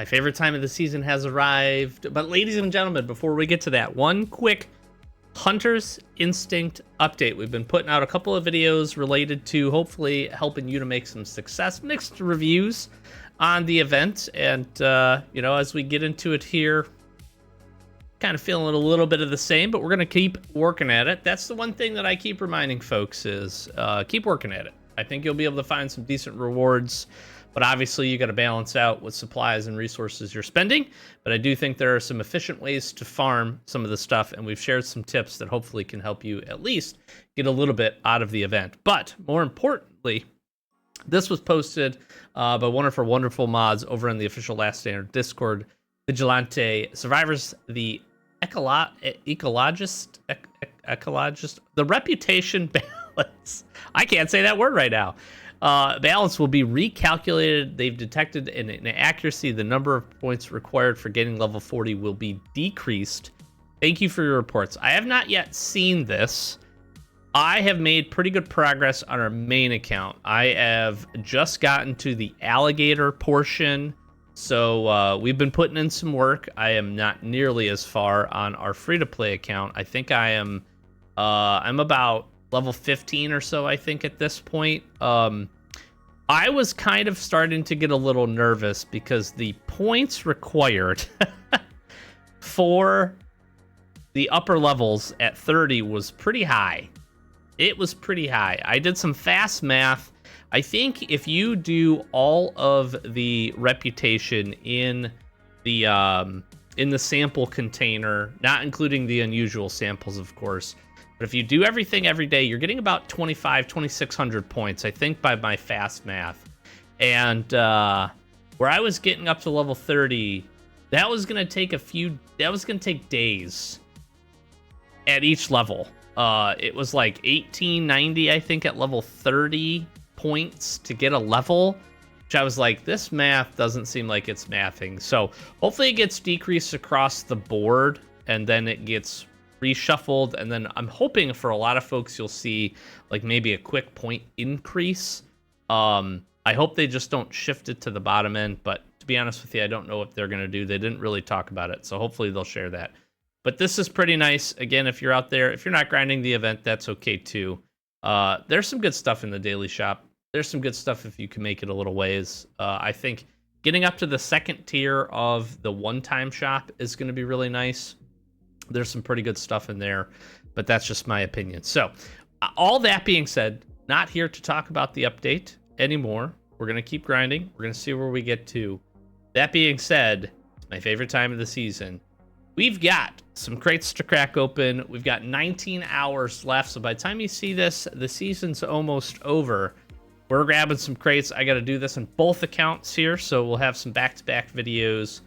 My favorite time of the season has arrived. But ladies and gentlemen, before we get to that, one quick Hunter's Instinct update. We've been putting out a couple of videos related to hopefully helping you to make some success. Mixed reviews on the event. And, as we get into it here, kind of feeling a little bit of the same, but we're going to keep working at it. That's the one thing that I keep reminding folks is keep working at it. I think you'll be able to find some decent rewards, but obviously you got to balance out what supplies and resources you're spending. But I do think there are some efficient ways to farm some of the stuff, and we've shared some tips that hopefully can help you at least get a little bit out of the event. But more importantly, this was posted by one of our wonderful mods over in the official Last Standard Discord, Vigilante Survivors, the ecologist, the reputation balance. I can't say that word right now. Balance will be recalculated. They've detected an inaccuracy. The number of points required for getting level 40 will be decreased. Thank you for your reports. I have not yet seen this. I have made pretty good progress on our main account. I have just gotten to the alligator portion. So we've been putting in some work. I am not nearly as far on our free-to-play account. I think I am, I'm about level 15 or so, I think, at this point. I was kind of starting to get a little nervous because the points required for the upper levels at 30 was pretty high. It was pretty high. I did some fast math. I think if you do all of the reputation in the sample container, not including the unusual samples, of course, but if you do everything every day, you're getting about 2,600 points, I think, by my fast math. And where I was getting up to level 30, that was going to take days at each level. It was like 1890, I think, at level 30 points to get a level, which I was like, this math doesn't seem like it's mathing. So hopefully it gets decreased across the board and then it gets reshuffled. And then I'm hoping for a lot of folks, you'll see like maybe a quick point increase. I hope they just don't shift it to the bottom end, but to be honest with you, I don't know what they're going to do. They didn't really talk about it. So hopefully they'll share that. But this is pretty nice. Again, if you're out there, if you're not grinding the event, that's okay too. There's some good stuff in the daily shop. There's some good stuff if you can make it a little ways. I think getting up to the second tier of the one-time shop is going to be really nice. There's some pretty good stuff in there, but that's just my opinion. So all that being said, not here to talk about the update anymore. We're going to keep grinding. We're going to see where we get to. That being said, it's my favorite time of the season. We've got some crates to crack open. We've got 19 hours left. So by the time you see this, the season's almost over. We're grabbing some crates. I got to do this on both accounts here. So we'll have some back-to-back videos.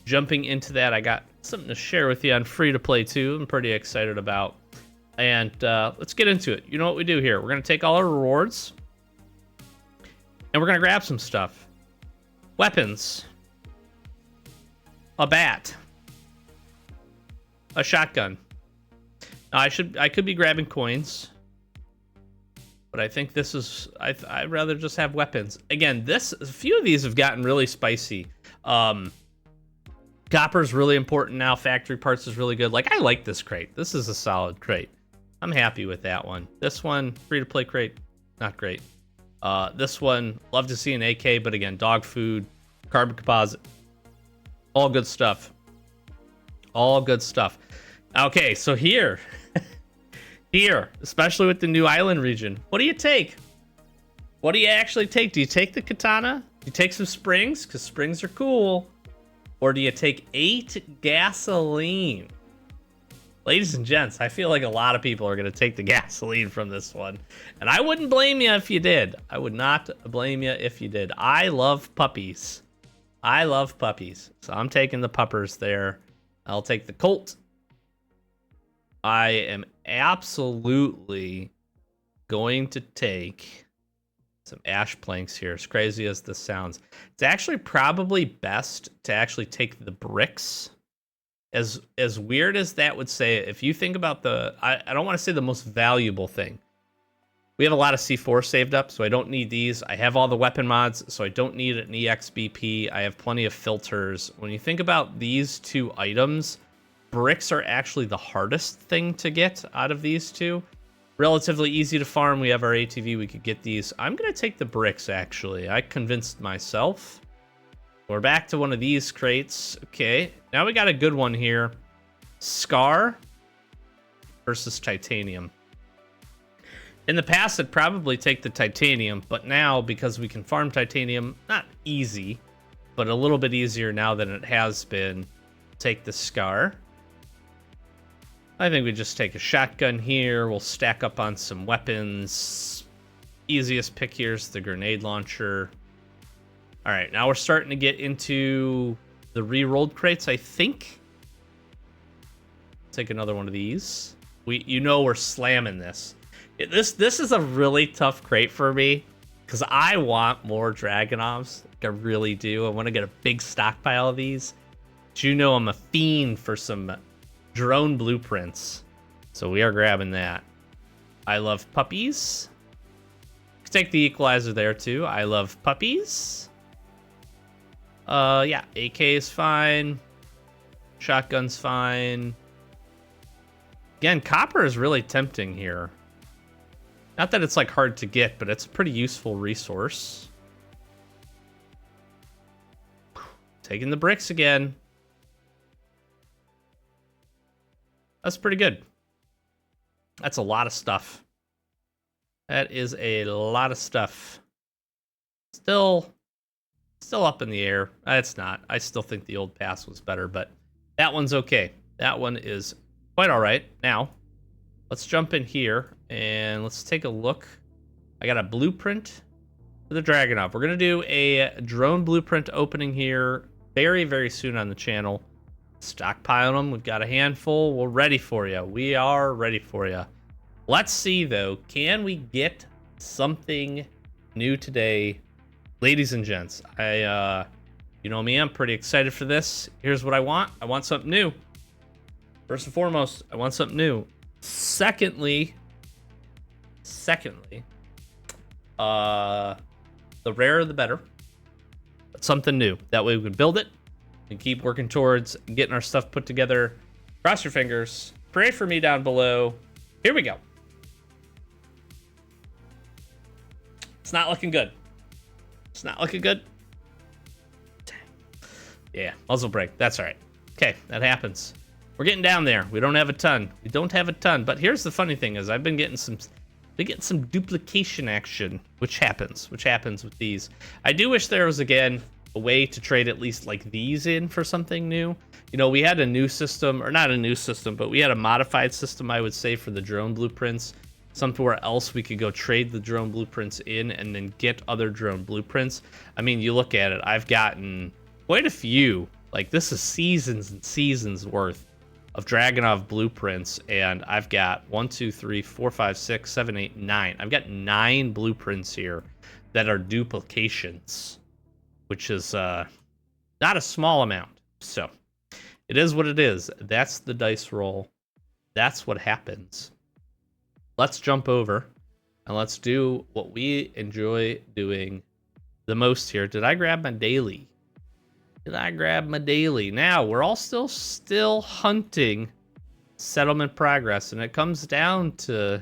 Jumping into that, I got something to share with you on free-to-play too. I'm pretty excited about. And let's get into it. You know what we do here. We're going to take all our rewards. And we're going to grab some stuff. Weapons. A bat. A shotgun. Now, I could be grabbing coins, but I think this is I'd rather just have weapons. Again, a few of these have gotten really spicy. Copper's really important now. Factory parts is really good. Like, I like this crate. This is a solid crate. I'm happy with that one. This one, free to play crate, not great. This one, love to see an AK, but again, dog food, carbon composite, all good stuff. All good stuff. Okay, so here, especially with the new island region, what do you take? What do you actually take? Do you take the katana? Do you take some springs? Because springs are cool. Or do you take 8 gasoline? Ladies and gents, I feel like a lot of people are going to take the gasoline from this one. And I wouldn't blame you if you did. I would not blame you if you did. I love puppies. I love puppies. So I'm taking the puppers there. I'll take the Colt. I am absolutely going to take some ash planks here, as crazy as this sounds. It's actually probably best to actually take the bricks. As weird as that would say, if you think about I don't want to say the most valuable thing, We have a lot of C4 saved up, so I don't need these. I have all the weapon mods, so I don't need an EXBP. I have plenty of filters. When you think about these two items, bricks are actually the hardest thing to get out of these two. Relatively easy to farm. We have our ATV. We could get these. I'm going to take the bricks, actually. I convinced myself. We're back to one of these crates. Okay, now we got a good one here. Scar versus titanium. In the past, I'd probably take the titanium, but now, because we can farm titanium, not easy, but a little bit easier now than it has been, take the Scar. I think we just take a shotgun here. We'll stack up on some weapons. Easiest pick here is the grenade launcher. All right, now we're starting to get into the re-rolled crates, I think. Take another one of these. We're slamming this. This is a really tough crate for me because I want more Dragunovs. Like I really do. I want to get a big stockpile of these. But I'm a fiend for some drone blueprints. So we are grabbing that. I love puppies. Take the equalizer there too. I love puppies. Yeah, AK is fine. Shotgun's fine. Again, copper is really tempting here. Not that it's like hard to get, but it's a pretty useful resource. Taking the bricks again. That's pretty good. That's a lot of stuff. That is a lot of stuff. Still up in the air. It's not. I still think the old pass was better, but that one's okay. That one is quite all right. Now, let's jump in here and let's take a look. I got a blueprint for the Dragunov. We're going to do a drone blueprint opening here very, very soon on the channel. Stockpile them. We've got a handful. We're ready for you. We are ready for you. Let's see, though. Can we get something new today? Ladies and gents, you know me, I'm pretty excited for this. Here's what I want. I want something new. First and foremost, I want something new. Secondly, the rarer the better. But something new. That way we can build it and keep working towards getting our stuff put together. Cross your fingers. Pray for me down below. Here we go. It's not looking good. It's not looking good. Dang. Yeah, muzzle brake. That's all right. Okay, that happens. We're getting down there. We don't have a ton. But here's the funny thing is I've been getting some duplication action, which happens with these. I do wish there was, again, a way to trade at least like these in for something new. We had a new system, or not a new system, but we had a modified system, I would say, for the drone blueprints. Somewhere else we could go trade the drone blueprints in and then get other drone blueprints. I mean, you look at it, I've gotten quite a few. Like, this is seasons and seasons worth of Dragunov blueprints, and I've got 1, 2, 3, 4, 5, 6, 7, 8, 9. I've got 9 blueprints here that are duplications, which is not a small amount. So it is what it is. That's the dice roll. That's what happens. Let's jump over and let's do what we enjoy doing the most here. Did I grab my daily? Now, we're all still hunting settlement progress, and it comes down to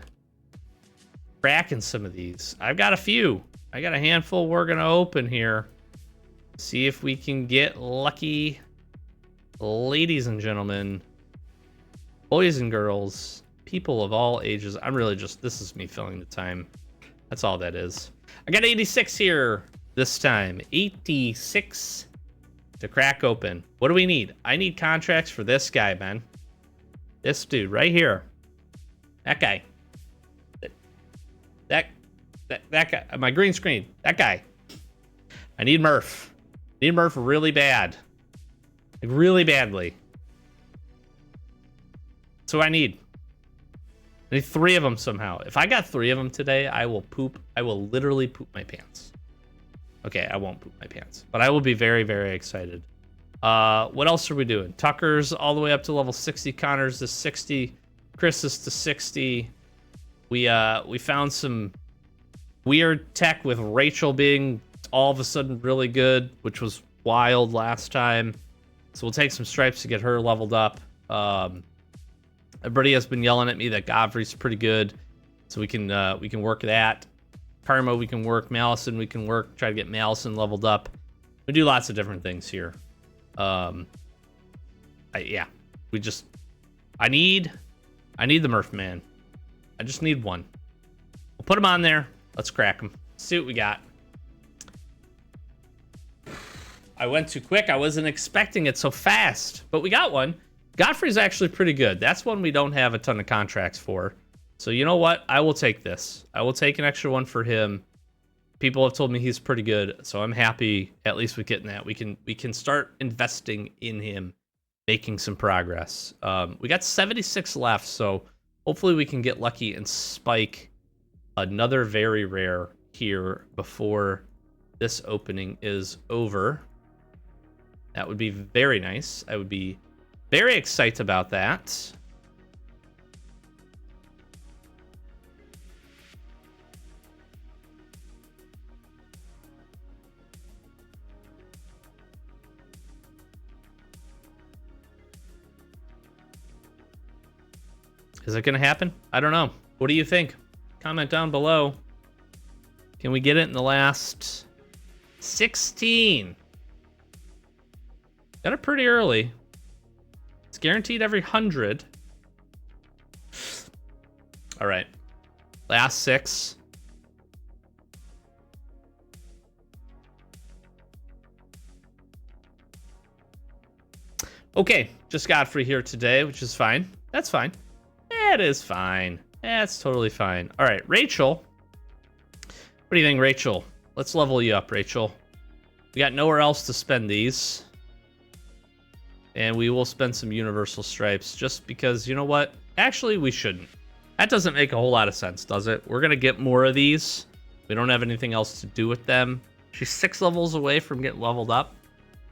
cracking some of these. I've got a few. I got a handful we're going to open here. See if we can get lucky. Ladies and gentlemen, boys and girls, people of all ages. I'm really this is me filling the time. That's all that is. I got 86 here this time. 86 to crack open. What do we need? I need contracts for this guy, man. This dude right here. That guy. That guy. My green screen. That guy. I need Murph. I need Murph really bad. Like, really badly. So I need 3 of them somehow. If I got 3 of them today, I will poop. I will literally poop my pants. Okay, I won't poop my pants, but I will be very, very excited. What else are we doing? Tucker's all the way up to level 60. Connor's to 60. Chris is to 60. We found some weird tech with Rachel being all of a sudden really good, which was wild last time. So we'll take some stripes to get her leveled up. Everybody has been yelling at me that Godfrey's pretty good, so we can work that. Karma we can work, Malison we can work. Try to get Malison leveled up. We do lots of different things here. I need the Merc man. I just need one. We'll put him on there. Let's crack him. See what we got. I went too quick. I wasn't expecting it so fast, but we got one. Godfrey's actually pretty good. That's one we don't have a ton of contracts for. So you know what? I will take this. I will take an extra one for him. People have told me he's pretty good, so I'm happy at least with getting that. We can start investing in him, making some progress. We got 76 left, so hopefully we can get lucky and spike another very rare here before this opening is over. That would be very nice. I would be very excited about that. Is it going to happen? I don't know. What do you think? Comment down below. Can we get it in the last 16? Got it pretty early. It's guaranteed every 100. All right. Last 6. Okay, just Godfrey here today, which is fine. That's fine. That is fine. That's totally fine. All right, Rachel. What do you think, Rachel? Let's level you up, Rachel. We got nowhere else to spend these. And we will spend some universal stripes just because, you know what? Actually, we shouldn't. That doesn't make a whole lot of sense, does it? We're going to get more of these. We don't have anything else to do with them. She's 6 levels away from getting leveled up.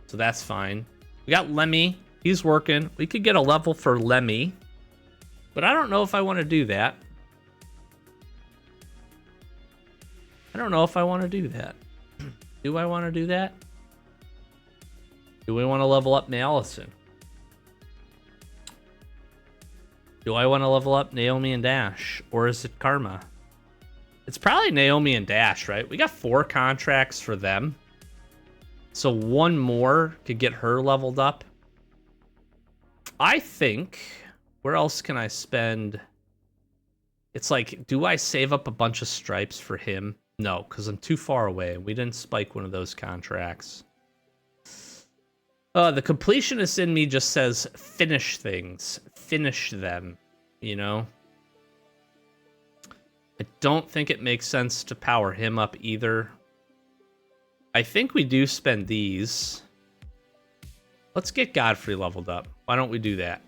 So that's fine. We got Lemmy. He's working. We could get a level for Lemmy. But I don't know if I want to do that. I don't know if I want to do that. Do I want to do that? Do we want to level up Malison? Do I want to level up Naomi and Dash? Or is it Karma? It's probably Naomi and Dash, right? We got 4 contracts for them. So one more could get her leveled up. I think... Where else can I spend? It's like, do I save up a bunch of stripes for him? No, because I'm too far away. We didn't spike one of those contracts. The completionist in me just says, finish things. Finish them, you know? I don't think it makes sense to power him up either. I think we do spend these. Let's get Godfrey leveled up. Why don't we do that?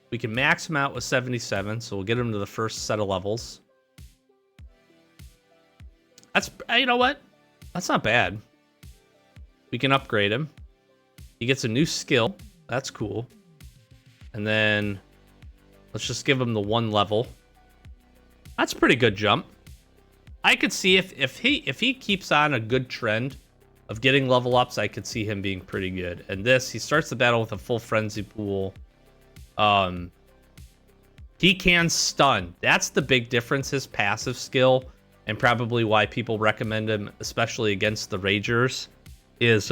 We can max him out with 77, so we'll get him to the first set of levels. That's, you know what? That's not bad. We can upgrade him. He gets a new skill. That's cool. And then let's just give him the 1 level. That's a pretty good jump. I could see if he keeps on a good trend of getting level ups, I could see him being pretty good. And this, he starts the battle with a full frenzy pool. He can stun. That's the big difference, his passive skill, and probably why people recommend him, especially against the Ragers, is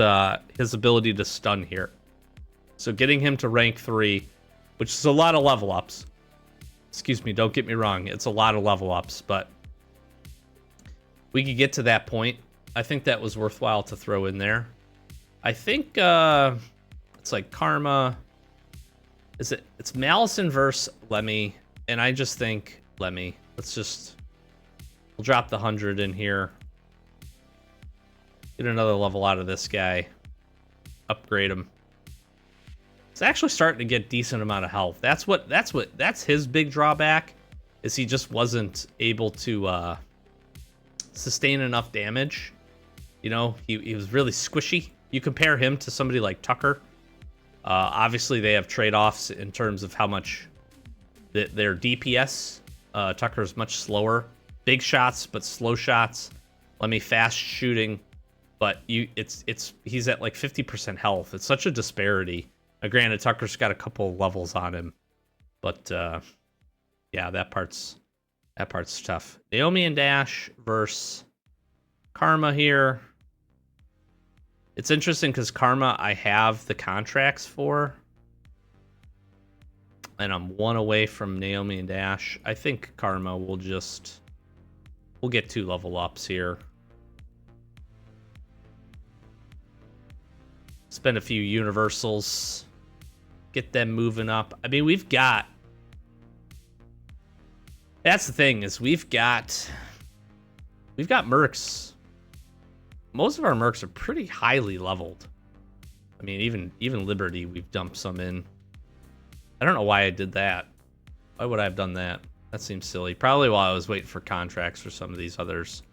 his ability to stun here. So getting him to rank 3, which is a lot of level ups. Excuse me, don't get me wrong. It's a lot of level ups, but we could get to that point. I think that was worthwhile to throw in there. I think it's like Karma. It's Malison versus Lemmy, and I just think Lemmy. We'll drop the 100 in here. Get another level out of this guy. Upgrade him. It's actually starting to get decent amount of health. That's his big drawback, is he just wasn't able to sustain enough damage. You know, he was really squishy. You compare him to somebody like Tucker. Obviously, they have trade-offs in terms of how much their DPS. Tucker's much slower. Big shots, but slow shots. Let me fast shooting, but he's at like 50% health. It's such a disparity. Granted, Tucker's got a couple levels on him, but yeah, that part's tough. Naomi and Dash versus Karma here. It's interesting because Karma I have the contracts for. And I'm one away from Naomi and Dash. I think Karma will we'll get 2 level ups here. Spend a few universals. Get them moving up. I mean, that's the thing, is we've got Mercs. Most of our Mercs are pretty highly leveled. I mean, even Liberty, we've dumped some in. I don't know why I did that. Why would I have done that? That seems silly. Probably while I was waiting for contracts for some of these others.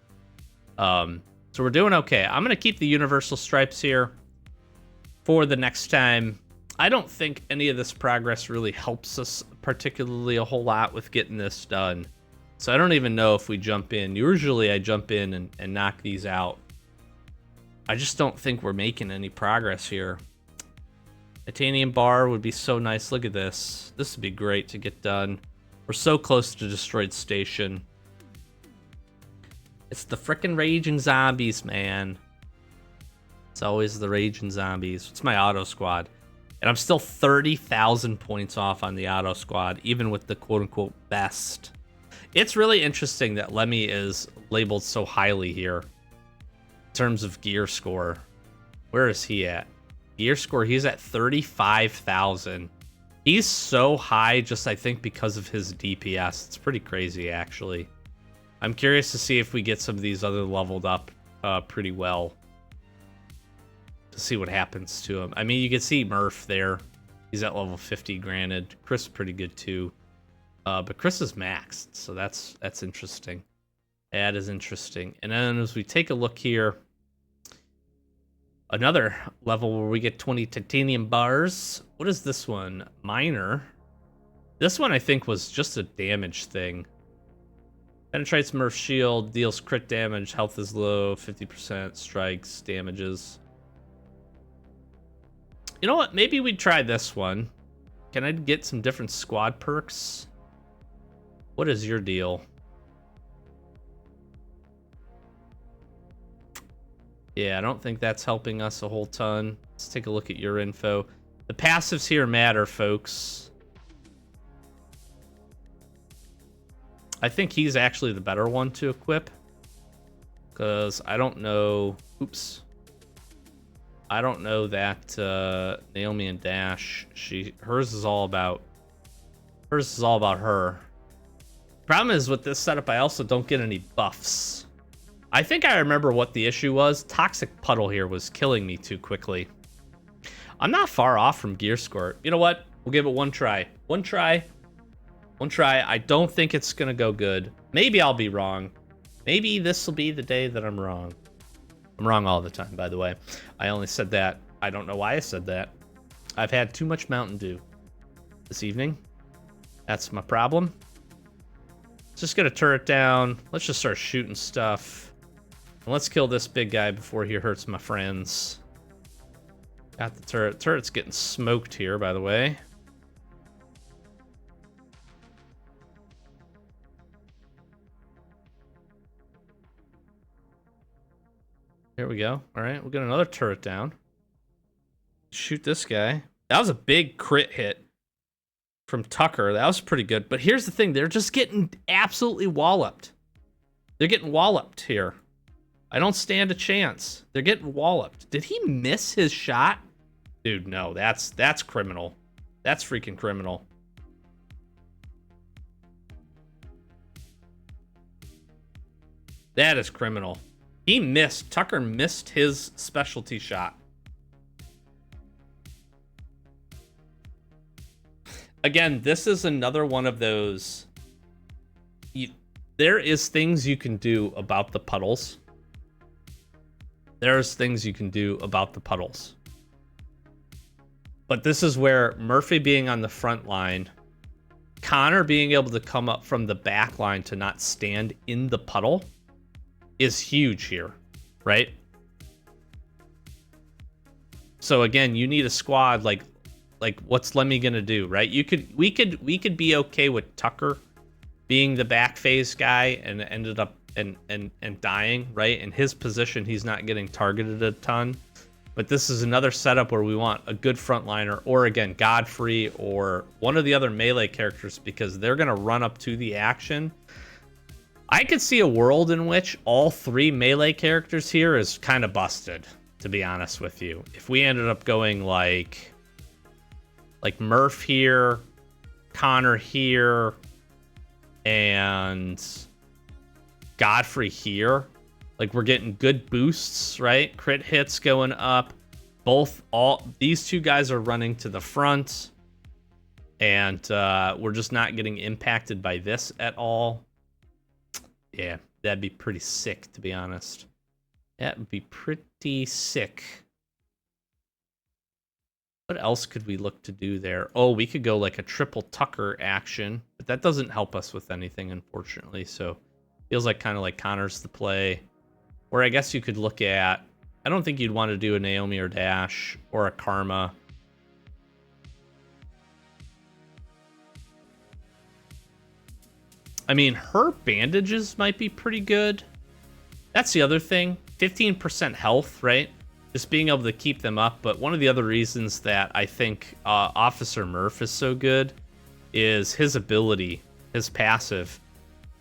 So we're doing okay. I'm going to keep the universal stripes here for the next time. I don't think any of this progress really helps us particularly a whole lot with getting this done. So I don't even know if we jump in. Usually I jump in and knock these out. I just don't think we're making any progress here. Titanium bar would be so nice. Look at this. This would be great to get done. We're so close to destroyed station. It's the frickin' raging zombies, man. It's always the raging zombies. It's my auto squad. And I'm still 30,000 points off on the auto squad, even with the quote-unquote best. It's really interesting that Lemmy is labeled so highly here in terms of gear score. Where is he at? Gear score, he's at 35,000. He's so high just, I think, because of his DPS. It's pretty crazy, actually. I'm curious to see if we get some of these other leveled up pretty well. To see what happens to him. I mean, you can see Murph there. He's at level 50, granted. Chris is pretty good, too. But Chris is maxed, so that's interesting. That is interesting. And then as we take a look here, another level where we get 20 titanium bars. What is this one? Minor. This one I think was just a damage thing. Penetrates Murph shield, deals crit damage, health is low, 50%, strikes, damages. You know what? Maybe we'd try this one. Can I get some different squad perks? What is your deal? Yeah, I don't think that's helping us a whole ton. Let's take a look at your info. The passives here matter, folks. I think he's actually the better one to equip. Because I don't know... Oops. I don't know that Naomi and Dash, hers is all about her. Problem is with this setup, I also don't get any buffs. I think I remember what the issue was. Toxic Puddle here was killing me too quickly. I'm not far off from gear score. You know what? We'll give it one try. One try. I don't think it's gonna go good. Maybe I'll be wrong. Maybe this will be the day that I'm wrong. I'm wrong all the time, by the way. I only said that. I don't know why I said that. I've had too much Mountain Dew this evening. That's my problem. Let's just get a turret down. Let's just start shooting stuff. And let's kill this big guy before he hurts my friends. Got the turret. Turret's getting smoked here, by the way. Here we go. All right, we'll get another turret down. Shoot this guy. That was a big crit hit from Tucker. That was pretty good. But here's the thing. They're just getting absolutely walloped. They're getting walloped here. I don't stand a chance. They're getting walloped. Did he miss his shot? Dude, no. That's criminal. That's freaking criminal. That is criminal. He missed. Tucker missed his specialty shot. Again, this is another one of those... there is things you can do about the puddles. There's things you can do about the puddles. But this is where Murphy being on the front line, Connor being able to come up from the back line to not stand in the puddle, is huge here, right? So again, you need a squad like what's Lemmy gonna do, right? We could be okay with Tucker being the back phase guy and ended up and dying, right? In his position, he's not getting targeted a ton. But this is another setup where we want a good frontliner, or again, Godfrey or one of the other melee characters, because they're gonna run up to the action. I could see a world in which all 3 melee characters here is kind of busted, to be honest with you. If we ended up going like Murph here, Connor here, and Godfrey here, like we're getting good boosts, right? Crit hits going up. These 2 guys are running to the front, and we're just not getting impacted by this at all. Yeah, that'd be pretty sick, to be honest. That would be pretty sick. What else could we look to do there? Oh, we could go like a triple Tucker action, but that doesn't help us with anything, unfortunately. So feels like kind of like Connor's the play. Or I guess you could look at, I don't think you'd want to do a Naomi or Dash or a Karma. I mean, her bandages might be pretty good. That's the other thing. 15% health, right? Just being able to keep them up. But one of the other reasons that I think Officer Murph is so good is his ability, his passive,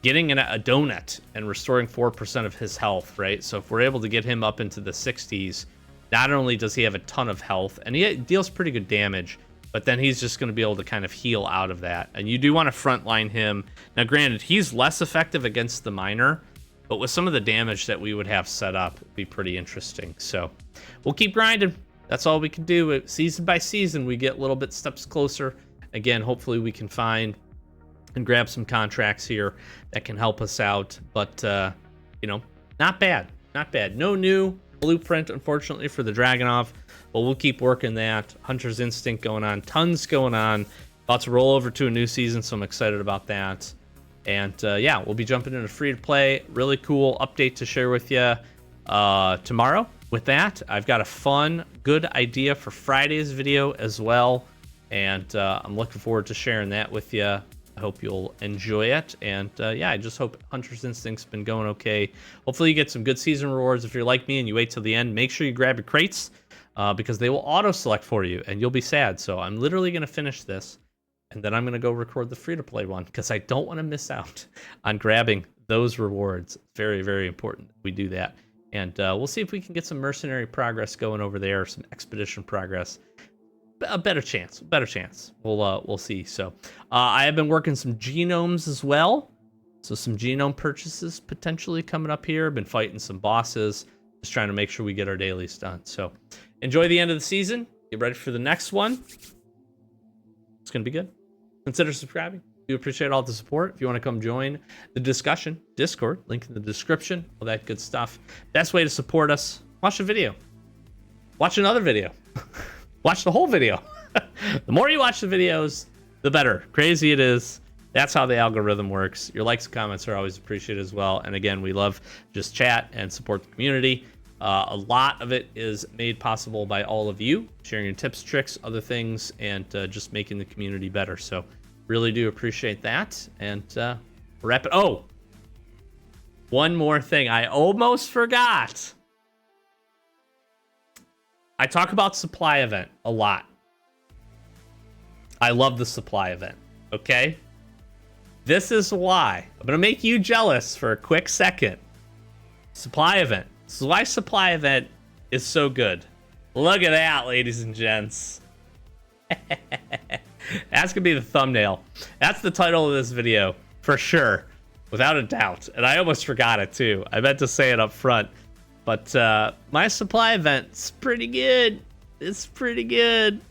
getting a donut and restoring 4% of his health, right? So if we're able to get him up into the 60s, not only does he have a ton of health, and he deals pretty good damage, but then he's just going to be able to kind of heal out of that. And you do want to frontline him. Now, granted, he's less effective against the miner, but with some of the damage that we would have set up, it'd be pretty interesting. So we'll keep grinding. That's all we can do. Season by season, we get little bit steps closer. Again, hopefully we can find and grab some contracts here that can help us out. But, you know, not bad. Not bad. No new blueprint, unfortunately, for the Dragunov. But we'll keep working that. Hunter's Instinct going on. Tons going on. About to roll over to a new season, so I'm excited about that. And, yeah, we'll be jumping into free-to-play. Really cool update to share with you tomorrow. With that, I've got a fun, good idea for Friday's video as well. And I'm looking forward to sharing that with you. I hope you'll enjoy it. And yeah, I just hope Hunter's Instinct's been going okay. Hopefully you get some good season rewards. If you're like me and you wait till the end, make sure you grab your crates because they will auto-select for you and you'll be sad. So I'm literally going to finish this and then I'm going to go record the free-to-play one because I don't want to miss out on grabbing those rewards. Very, very important we do that. And we'll see if we can get some mercenary progress going over there, some expedition progress. A better chance. We'll see. So I have been working some genomes as well. So some genome purchases potentially coming up here. Been fighting some bosses. Just trying to make sure we get our dailies done. So enjoy the end of the season. Get ready for the next one. It's going to be good. Consider subscribing. We appreciate all the support. If you want to come join the discussion, Discord, link in the description, all that good stuff. Best way to support us, watch a video. Watch another video. Watch the whole video. The more you watch the videos, the better. Crazy it is. That's how the algorithm works. Your likes and comments are always appreciated as well. And again, we love just chat and support the community. A lot of it is made possible by all of you, sharing your tips, tricks, other things, and just making the community better. So really do appreciate that. And wrap it. Oh, one more thing. I almost forgot. I talk about supply event a lot. I love the supply event, okay? This is why. I'm going to make you jealous for a quick second. Supply event. This is why supply event is so good. Look at that, ladies and gents. That's going to be the thumbnail. That's the title of this video, for sure, without a doubt. And I almost forgot it, too. I meant to say it up front. But my supply event's pretty good. It's pretty good.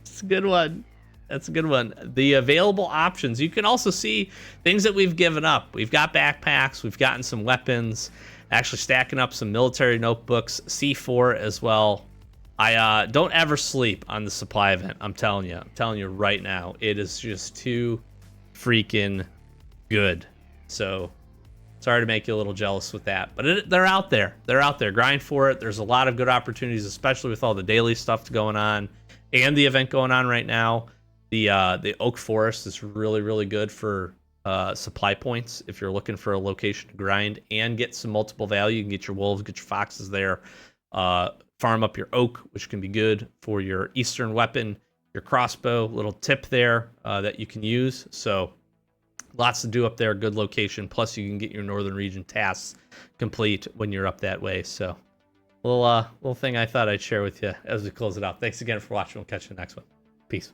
It's a good one. That's a good one. The available options. You can also see things that we've given up. We've got backpacks. We've gotten some weapons. Actually stacking up some military notebooks. C4 as well. I don't ever sleep on the supply event. I'm telling you. I'm telling you right now. It is just too freaking good. So Sorry to make you a little jealous with that, but they're out there. They're out there. Grind for it. There's a lot of good opportunities, especially with all the daily stuff going on and the event going on right now. The Oak Forest is really, really good for supply points if you're looking for a location to grind and get some multiple value. You can get your wolves, get your foxes there. Farm up your oak, which can be good for your eastern weapon, your crossbow. Little tip there that you can use. So lots to do up there. Good location. Plus, you can get your northern region tasks complete when you're up that way. So, little thing I thought I'd share with you as we close it out. Thanks again for watching. We'll catch you in the next one. Peace.